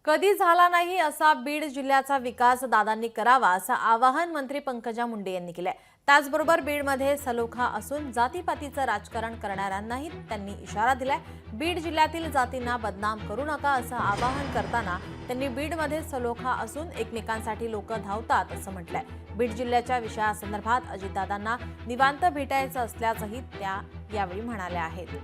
कधी झाला नाही असा बीड जिल्ह्याचा विकास दादांनी करावा असं आवाहन मंत्री पंकजा मुंडे यांनी केलंय। त्याचबरोबर बीडमध्ये सलोखा असून जातीपातीचं राजकारण करणाऱ्यांनाही त्यांनी इशारा दिलाय। बीड जिल्ह्यातील जातींना बदनाम करू नका असं आवाहन करताना त्यांनी बीडमध्ये सलोखा असून एकमेकांसाठी लोक धावतात असं म्हटलंय। बीड जिल्ह्याच्या विषयासंदर्भात अजितदादांना निवांत भेटायचं असल्याचंही त्या यावेळी म्हणाल्या आहेत।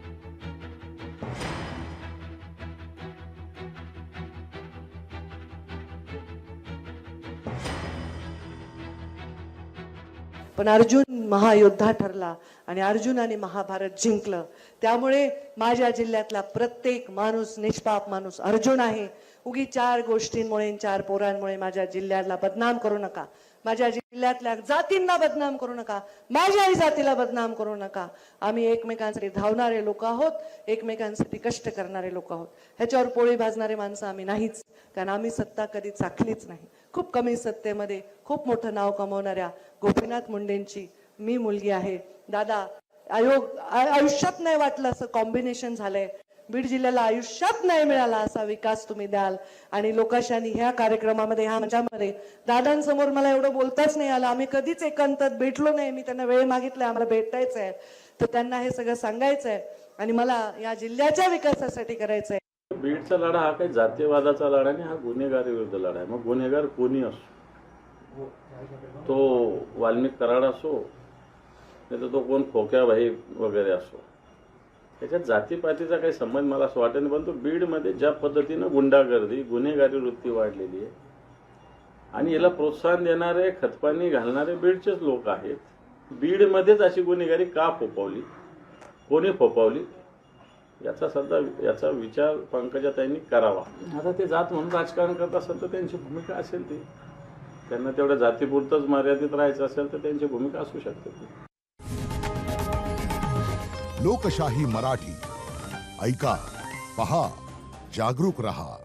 पण अर्जुन महायोद्धा ठरला आणि अर्जुनाने महाभारत जिंकलं। त्यामुळे माझ्या जिल्ह्यातला प्रत्येक माणूस निष्पाप माणूस अर्जुन आहे। उगी चार गोष्टींमुळे चार पोरांमुळे माझ्या जिल्ह्याला बदनाम करू नका, माझ्या जिल्ह्यातल्या जातींना बदनाम करू नका, माझ्याही जातीला बदनाम करू नका। आम्ही एकमेकांसाठी धावणारे लोक आहोत, एकमेकांसाठी कष्ट करणारे लोक आहोत। ह्याच्यावर पोळी भाजणारे माणसं आम्ही नाहीच, कारण आम्ही सत्ता कधी चाखलीच नाही। खूप कमी सत्तेमध्ये खूप मोठं नाव कमवणाऱ्या गोपीनाथ मुंडेंची मी मुलगी आहे। दादा, आयुष्यात नाही वाटलं असं कॉम्बिनेशन झालंय। बीड जिल्ह्याला आयुष्यात नाही मिळाला असा विकास तुम्ही द्याल आणि लोकशाही ह्या कार्यक्रमामध्ये ह्या मंचामध्ये दादांसमोर मला एवढं बोलताच नाही आलं। आम्ही कधीच एकांतात भेटलो नाही। मी त्यांना वेळ मागितलाय, आम्हाला भेटायचं आहे, तर त्यांना हे सगळं सांगायचं आहे आणि मला या जिल्ह्याच्या विकासासाठी करायचं आहे। बीडचा लढा हा काही जातीयवादाचा लढा नाही, हा गुन्हेगारी विरुद्ध लढा आहे। मग गुन्हेगार कोणी असो, तो वाल्मिक कराड असो नाही तर तो कोण खोक्या भाई वगैरे असो, त्याच्यात जातीपातीचा काही संबंध मला असं वाटत नाही। पण तो बीडमध्ये ज्या पद्धतीनं गुंडागर्दी गुन्हेगारी वृत्ती वाढलेली आहे आणि याला प्रोत्साहन देणारे खतपाणी घालणारे बीडचेच लोक आहेत। बीडमध्येच अशी गुन्हेगारी का फोफावली, कोणी फोफावली याचा विचार पंकजाताईंनी करावा। आता ते जात म्हणून राजकारण करत असेल तर त्यांची भूमिका असेल, ती त्यांना तेवढ्या जातीपुरतच मर्यादित राहायचं असेल तर त्यांची भूमिका असू शकते ती। लोकशाही मराठी ऐका, पहा, जागरूक रहा।